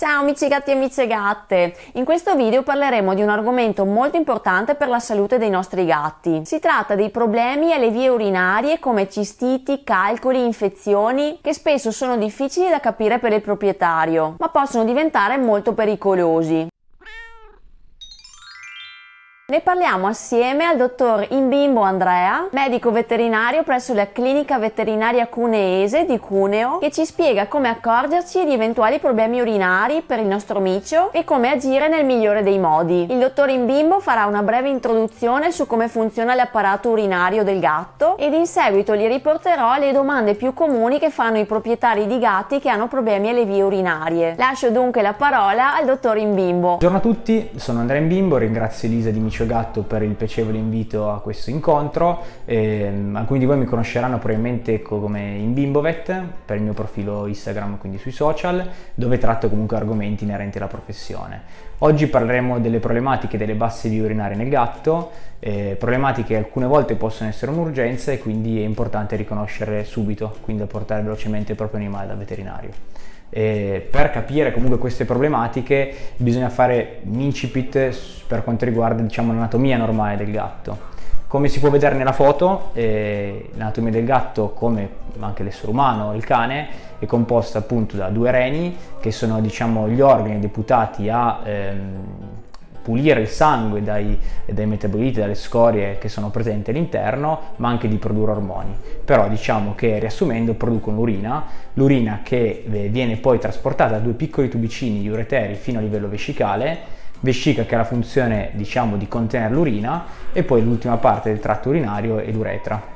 Ciao amici gatti e amiche gatte! In questo video parleremo di un argomento molto importante per la salute dei nostri gatti. Si tratta dei problemi alle vie urinarie come cistiti, calcoli, infezioni, che spesso sono difficili da capire per il proprietario, ma possono diventare molto pericolosi. Ne parliamo assieme al dottor Imbimbo Andrea, medico veterinario presso la clinica veterinaria cuneese di Cuneo, che ci spiega come accorgerci di eventuali problemi urinari per il nostro micio e come agire nel migliore dei modi. Il dottor Imbimbo farà una breve introduzione su come funziona l'apparato urinario del gatto ed in seguito gli riporterò le domande più comuni che fanno i proprietari di gatti che hanno problemi alle vie urinarie. Lascio dunque la parola al dottor Imbimbo. Buongiorno a tutti, sono Andrea Imbimbo, ringrazio Elisa di Micio Gatto per il piacevole invito a questo incontro. Alcuni di voi mi conosceranno probabilmente come Imbimbovet per il mio profilo Instagram, quindi sui social, dove tratto comunque argomenti inerenti alla professione. Oggi parleremo delle problematiche delle basse vie urinarie nel gatto, problematiche che alcune volte possono essere un'urgenza e quindi è importante riconoscerle subito, quindi da portare velocemente il proprio animale dal veterinario. Per capire comunque queste problematiche bisogna fare un incipit per quanto riguarda l'anatomia normale del gatto. Come si può vedere nella foto, l'anatomia del gatto, come anche l'essere umano o il cane, è composta appunto da due reni che sono gli organi deputati a pulire il sangue dai metaboliti, dalle scorie che sono presenti all'interno, ma anche di produrre ormoni. Però diciamo che, riassumendo, producono l'urina che viene poi trasportata da due piccoli tubicini di ureteri fino a livello vescicale, vescica che ha la funzione di contenere l'urina, e poi l'ultima parte del tratto urinario è l'uretra.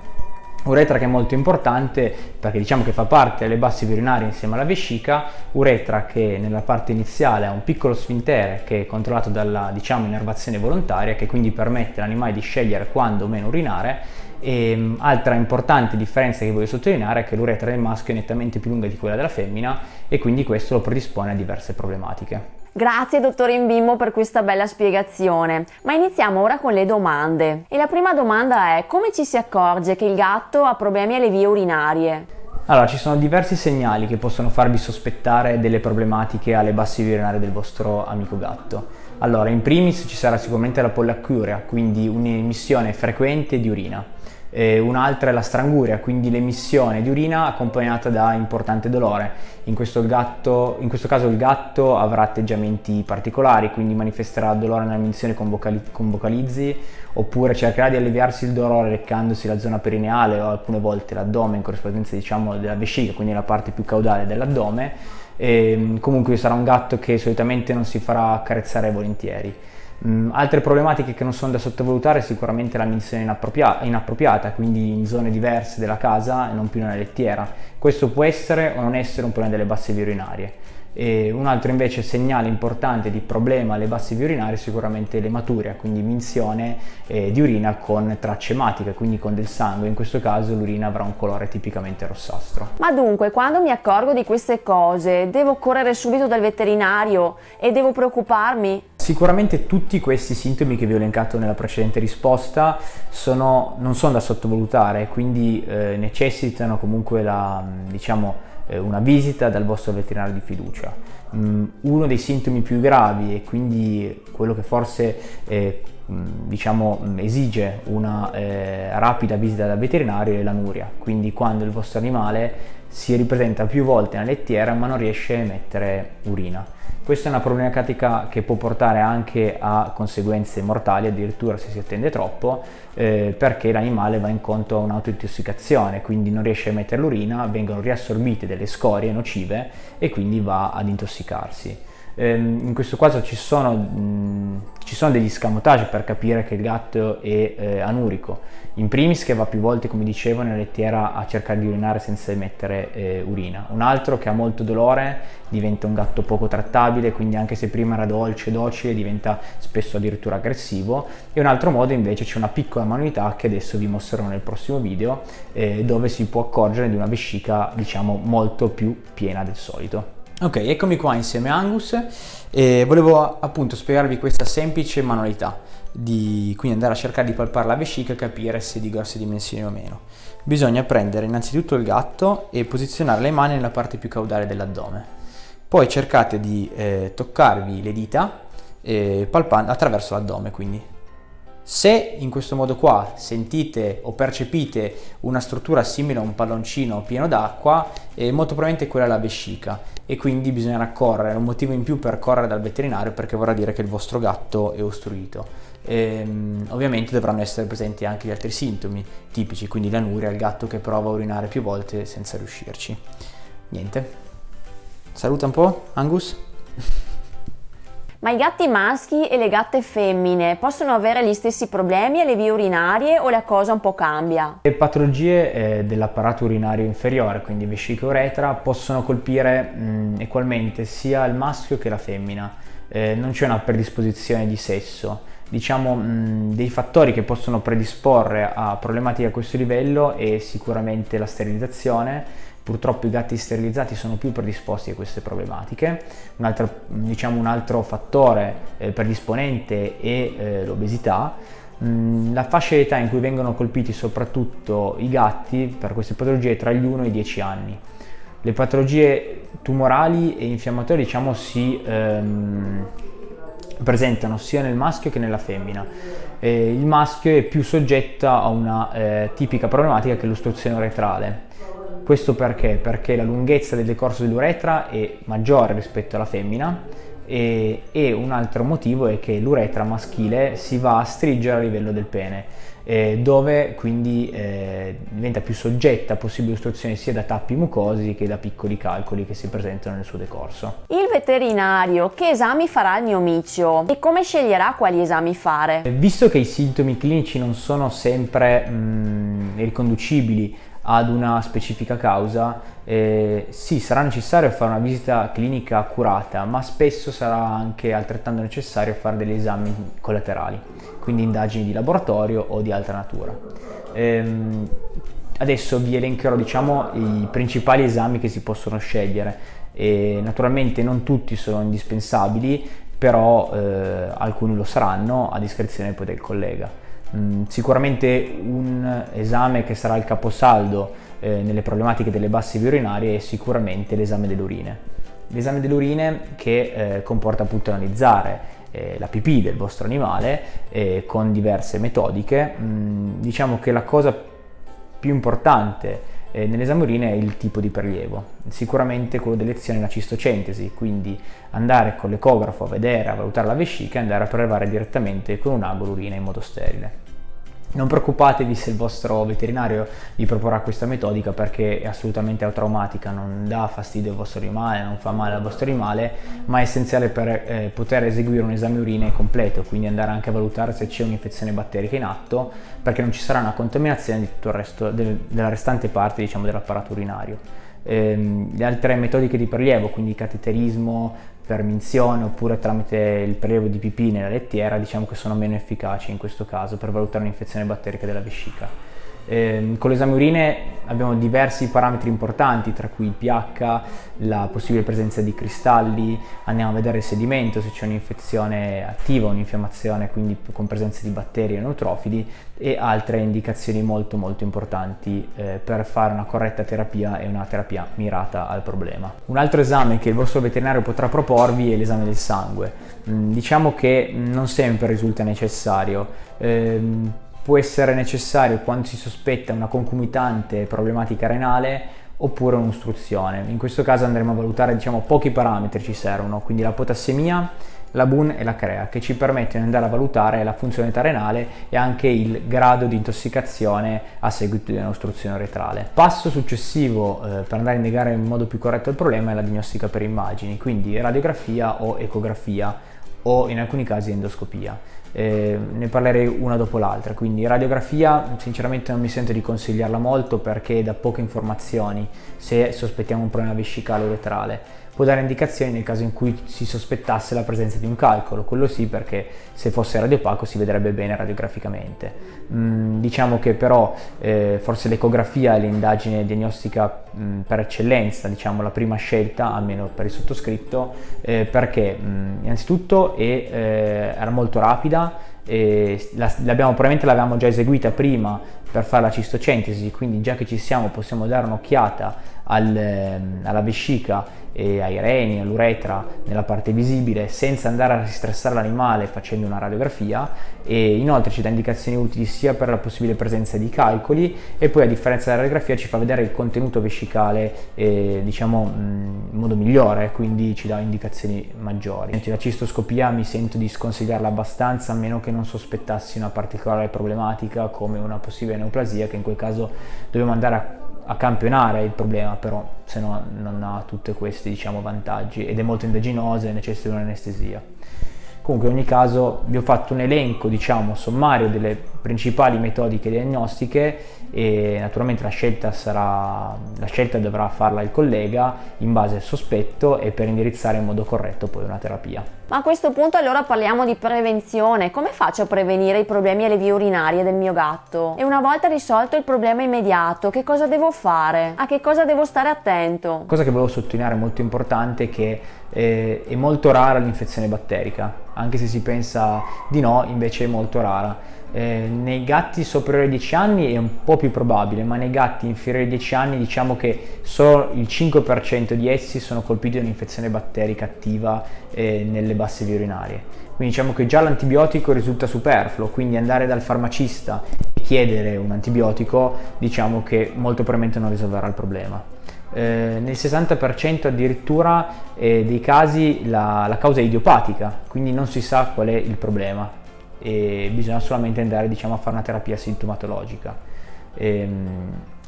Uretra che è molto importante perché che fa parte delle basse vie urinarie insieme alla vescica, uretra che nella parte iniziale ha un piccolo sfintere che è controllato dalla innervazione volontaria, che quindi permette all'animale di scegliere quando o meno urinare. E altra importante differenza che voglio sottolineare è che l'uretra del maschio è nettamente più lunga di quella della femmina e quindi questo lo predispone a diverse problematiche. Grazie dottor Imbimbo per questa bella spiegazione, ma iniziamo ora con le domande. E la prima domanda è: come ci si accorge che il gatto ha problemi alle vie urinarie? Allora, ci sono diversi segnali che possono farvi sospettare delle problematiche alle basse vie urinarie del vostro amico gatto. Allora, in primis ci sarà sicuramente la pollacuria, quindi un'emissione frequente di urina. Un'altra è la stranguria, quindi l'emissione di urina accompagnata da importante dolore. In questo caso il gatto avrà atteggiamenti particolari, quindi manifesterà dolore nella menzione con vocalizzi, oppure cercherà di alleviarsi il dolore leccandosi la zona perineale o alcune volte l'addome in corrispondenza della vescica, quindi la parte più caudale dell'addome. Comunque sarà un gatto che solitamente non si farà accarezzare volentieri. Altre problematiche che non sono da sottovalutare è sicuramente la menzione inappropriata, quindi in zone diverse della casa e non più nella lettiera. Questo può essere o non essere un problema delle basse vie urinarie. E un altro invece segnale importante di problema alle basse vie urinarie è sicuramente l'ematuria, quindi minzione di urina con tracce ematiche, quindi con del sangue. In questo caso l'urina avrà un colore tipicamente rossastro. Ma dunque, quando mi accorgo di queste cose, devo correre subito dal veterinario e devo preoccuparmi? Sicuramente tutti questi sintomi che vi ho elencato nella precedente risposta non sono da sottovalutare, quindi necessitano comunque una visita dal vostro veterinario di fiducia. Uno dei sintomi più gravi e quindi quello che forse esige una rapida visita dal veterinario è l'anuria, quindi quando il vostro animale si ripresenta più volte nella lettiera ma non riesce a emettere urina. Questa è una problematica che può portare anche a conseguenze mortali, addirittura se si attende troppo, perché l'animale va incontro a un'autointossicazione, quindi non riesce a emettere l'urina, vengono riassorbite delle scorie nocive e quindi va ad intossicarsi. In questo caso ci sono degli escamotage per capire che il gatto è anurico. In primis che va più volte, come dicevo, nella lettiera a cercare di urinare senza emettere urina. Un altro che ha molto dolore, diventa un gatto poco trattabile, quindi anche se prima era dolce, docile, diventa spesso addirittura aggressivo. E un altro modo invece c'è una piccola manualità che adesso vi mostrerò nel prossimo video, dove si può accorgere di una vescica molto più piena del solito. Ok, eccomi qua insieme a Angus e volevo appunto spiegarvi questa semplice manualità quindi andare a cercare di palpare la vescica e capire se è di grosse dimensioni o meno. Bisogna prendere innanzitutto il gatto e posizionare le mani nella parte più caudale dell'addome. Poi cercate di toccarvi le dita palpando attraverso l'addome, quindi. Se in questo modo qua sentite o percepite una struttura simile a un palloncino pieno d'acqua, molto probabilmente quella è la vescica e quindi bisognerà correre, è un motivo in più per correre dal veterinario, perché vorrà dire che il vostro gatto è ostruito. Ovviamente dovranno essere presenti anche gli altri sintomi tipici, quindi l'anuria, il gatto che prova a urinare più volte senza riuscirci. Niente, saluta un po', Angus. Ma i gatti maschi e le gatte femmine possono avere gli stessi problemi alle vie urinarie o la cosa un po' cambia? Le patologie dell'apparato urinario inferiore, quindi vescica e uretra, possono colpire equalmente sia il maschio che la femmina. Non c'è una predisposizione di sesso. Diciamo dei fattori che possono predisporre a problematiche a questo livello è sicuramente la sterilizzazione. Purtroppo i gatti sterilizzati sono più predisposti a queste problematiche. Un altro fattore predisponente è l'obesità. La fascia di età in cui vengono colpiti soprattutto i gatti per queste patologie è tra gli 1 e i 10 anni. Le patologie tumorali e infiammatorie si presentano sia nel maschio che nella femmina. Il maschio è più soggetto a una tipica problematica che è l'ostruzione uretrale. Questo perché? Perché la lunghezza del decorso dell'uretra è maggiore rispetto alla femmina e un altro motivo è che l'uretra maschile si va a stringere a livello del pene, dove quindi diventa più soggetta a possibili ostruzioni sia da tappi mucosi che da piccoli calcoli che si presentano nel suo decorso. Il veterinario che esami farà al mio micio e come sceglierà quali esami fare? Visto che i sintomi clinici non sono sempre riconducibili ad una specifica causa, sì, sarà necessario fare una visita clinica accurata, ma spesso sarà anche altrettanto necessario fare degli esami collaterali, quindi indagini di laboratorio o di altra natura. Adesso vi elencherò i principali esami che si possono scegliere. Naturalmente non tutti sono indispensabili, però alcuni lo saranno a discrezione poi del collega. Sicuramente un esame che sarà il caposaldo nelle problematiche delle basse vie urinarie è sicuramente l'esame delle urine. L'esame delle urine che comporta appunto analizzare la pipì del vostro animale con diverse metodiche. Diciamo che la cosa più importante nell'esame urine è il tipo di prelievo. Sicuramente quello d'elezione è la cistocentesi, quindi andare con l'ecografo a vedere, a valutare la vescica e andare a prelevare direttamente con un ago l'urina in modo sterile. Non preoccupatevi se il vostro veterinario vi proporrà questa metodica, perché è assolutamente atraumatica, non dà fastidio al vostro animale, non fa male al vostro animale, ma è essenziale per poter eseguire un esame urine completo, quindi andare anche a valutare se c'è un'infezione batterica in atto, perché non ci sarà una contaminazione di tutto il resto della restante parte dell'apparato urinario. Le altre metodiche di prelievo, quindi cateterismo per minzione oppure tramite il prelievo di pipì nella lettiera, che sono meno efficaci in questo caso per valutare un'infezione batterica della vescica. Con l'esame urine abbiamo diversi parametri importanti, tra cui il pH, la possibile presenza di cristalli, andiamo a vedere il sedimento, se c'è un'infezione attiva, un'infiammazione, quindi con presenza di batteri o neutrofili, e altre indicazioni molto importanti per fare una corretta terapia e una terapia mirata al problema. Un altro esame che il vostro veterinario potrà proporvi è l'esame del sangue. Diciamo che non sempre risulta necessario. Può essere necessario quando si sospetta una concomitante problematica renale oppure un'ostruzione. In questo caso andremo a valutare pochi parametri ci servono, quindi la potassemia, la BUN e la CREA, che ci permettono di andare a valutare la funzionalità renale e anche il grado di intossicazione a seguito di un'ostruzione uretrale. Passo successivo per andare a indagare in modo più corretto il problema è la diagnostica per immagini, quindi radiografia o ecografia o in alcuni casi endoscopia. Ne parlerei una dopo l'altra. Quindi radiografia sinceramente non mi sento di consigliarla molto, perché dà poche informazioni se sospettiamo un problema vescicale o uretrale. Può dare indicazioni nel caso in cui si sospettasse la presenza di un calcolo, quello sì, perché se fosse radiopaco si vedrebbe bene radiograficamente. Diciamo che però forse l'ecografia è l'indagine diagnostica per eccellenza, la prima scelta, almeno per il sottoscritto, perché innanzitutto era molto rapida, probabilmente l'avevamo già eseguita prima per fare la cistocentesi, quindi già che ci siamo possiamo dare un'occhiata alla vescica ai reni, all'uretra, nella parte visibile, senza andare a ristressare l'animale facendo una radiografia, e inoltre ci dà indicazioni utili sia per la possibile presenza di calcoli, e poi a differenza della radiografia ci fa vedere il contenuto vescicale diciamo in modo migliore, quindi ci dà indicazioni maggiori. La cistoscopia mi sento di sconsigliarla abbastanza, a meno che non sospettassi una particolare problematica come una possibile neoplasia, che in quel caso dobbiamo andare a campionare il problema, però se no non ha tutti questi diciamo vantaggi ed è molto indaginosa e necessita di un'anestesia. Comunque in ogni caso vi ho fatto un elenco diciamo sommario delle principali metodiche diagnostiche, e naturalmente la scelta dovrà farla il collega in base al sospetto e per indirizzare in modo corretto poi una terapia. Ma a questo punto allora parliamo di prevenzione. Come faccio a prevenire i problemi alle vie urinarie del mio gatto? E una volta risolto il problema immediato, che cosa devo fare? A che cosa devo stare attento? Cosa che volevo sottolineare molto importante è che è molto rara l'infezione batterica, anche se si pensa di no, invece è molto rara. Nei gatti superiori ai 10 anni è un po' più probabile, ma nei gatti inferiori ai 10 anni diciamo che solo il 5% di essi sono colpiti da un'infezione batterica attiva nelle basse vie urinarie. Quindi diciamo che già l'antibiotico risulta superfluo, quindi andare dal farmacista e chiedere un antibiotico diciamo che molto probabilmente non risolverà il problema. Nel 60% addirittura dei casi la causa è idiopatica, quindi non si sa qual è il problema e bisogna solamente andare diciamo a fare una terapia sintomatologica.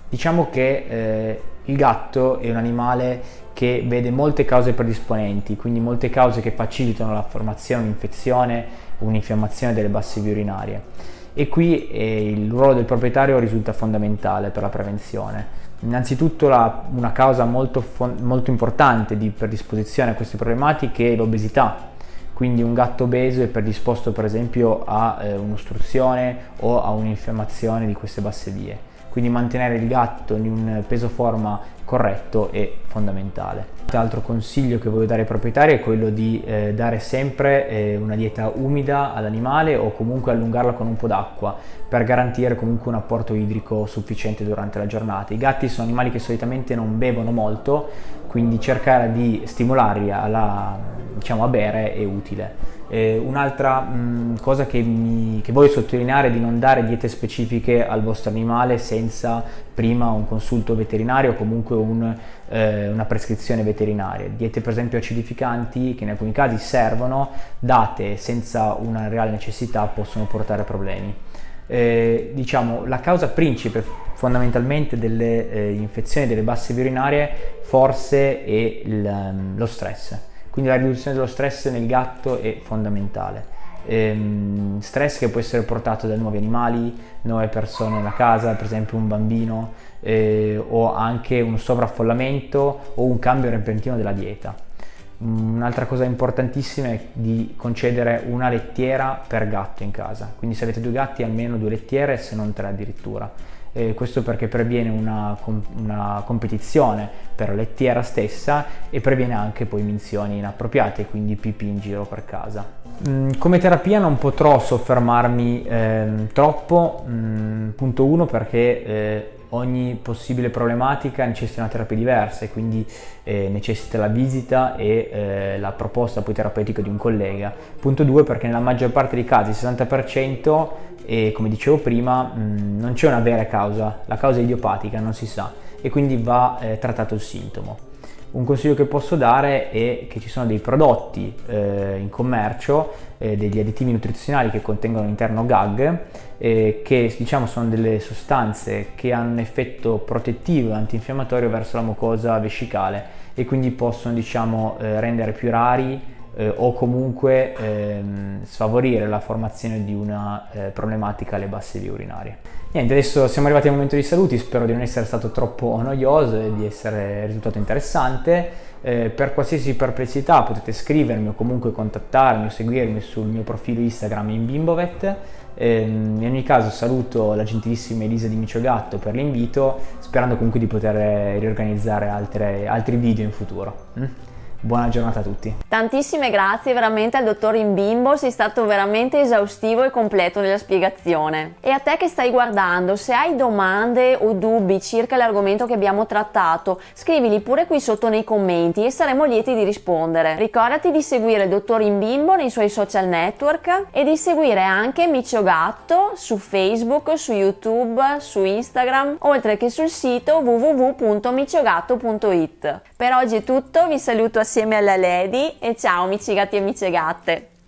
Diciamo che il gatto è un animale che vede molte cause predisponenti, quindi molte cause che facilitano la formazione, un'infezione, un'infiammazione delle basse vie urinarie, e qui il ruolo del proprietario risulta fondamentale per la prevenzione. Innanzitutto una causa molto importante di predisposizione a queste problematiche è l'obesità. Quindi un gatto obeso è predisposto per esempio a un'ostruzione o a un'infiammazione di queste basse vie. Quindi mantenere il gatto in un peso-forma corretto è fondamentale. L'altro consiglio che voglio dare ai proprietari è quello di dare sempre una dieta umida all'animale, o comunque allungarla con un po' d'acqua per garantire comunque un apporto idrico sufficiente durante la giornata. I gatti sono animali che solitamente non bevono molto, quindi cercare di stimolarli a bere è utile. Un'altra cosa che voglio sottolineare è di non dare diete specifiche al vostro animale senza prima un consulto veterinario o comunque una prescrizione veterinaria. Diete per esempio acidificanti, che in alcuni casi servono, date senza una reale necessità, possono portare problemi. Diciamo la causa principe fondamentalmente delle infezioni delle basse vie urinarie forse è lo stress. Quindi la riduzione dello stress nel gatto è fondamentale. Stress che può essere portato da nuovi animali, nuove persone nella casa, per esempio un bambino, o anche un sovraffollamento o un cambio repentino della dieta. Un'altra cosa importantissima è di concedere una lettiera per gatto in casa, quindi se avete 2 gatti almeno 2 lettiere, se non 3 addirittura. Questo perché previene una competizione per la lettiera stessa e previene anche poi minzioni inappropriate, quindi pipì in giro per casa. Come terapia non potrò soffermarmi troppo, punto 1 perché ogni possibile problematica necessita una terapia diversa e quindi necessita la visita e la proposta poi terapeutica di un collega. Punto 2 perché nella maggior parte dei casi, il 60%, e come dicevo prima, non c'è una vera causa, la causa è idiopatica, non si sa, e quindi va trattato il sintomo. Un consiglio che posso dare è che ci sono dei prodotti in commercio, degli additivi nutrizionali che contengono all'interno GAG, che diciamo sono delle sostanze che hanno un effetto protettivo e antinfiammatorio verso la mucosa vescicale e quindi possono diciamo rendere più rari o comunque sfavorire la formazione di una problematica alle basse vie urinarie. Niente, adesso siamo arrivati al momento dei saluti, spero di non essere stato troppo noioso e di essere risultato interessante. Per qualsiasi perplessità potete scrivermi o comunque contattarmi o seguirmi sul mio profilo Instagram in Bimbovet. In ogni caso saluto la gentilissima Elisa di Micio Gatto per l'invito, sperando comunque di poter riorganizzare altri video in futuro. Buona giornata a tutti. Tantissime grazie veramente al dottor Imbimbo, sei stato veramente esaustivo e completo nella spiegazione. E a te che stai guardando, se hai domande o dubbi circa l'argomento che abbiamo trattato, scrivili pure qui sotto nei commenti e saremo lieti di rispondere. Ricordati di seguire il dottor Imbimbo nei suoi social network e di seguire anche Micio Gatto su Facebook, su YouTube, su Instagram, oltre che sul sito www.miciogatto.it. Per oggi è tutto, vi saluto assieme alla Lady e ciao amici gatti e amici gatte!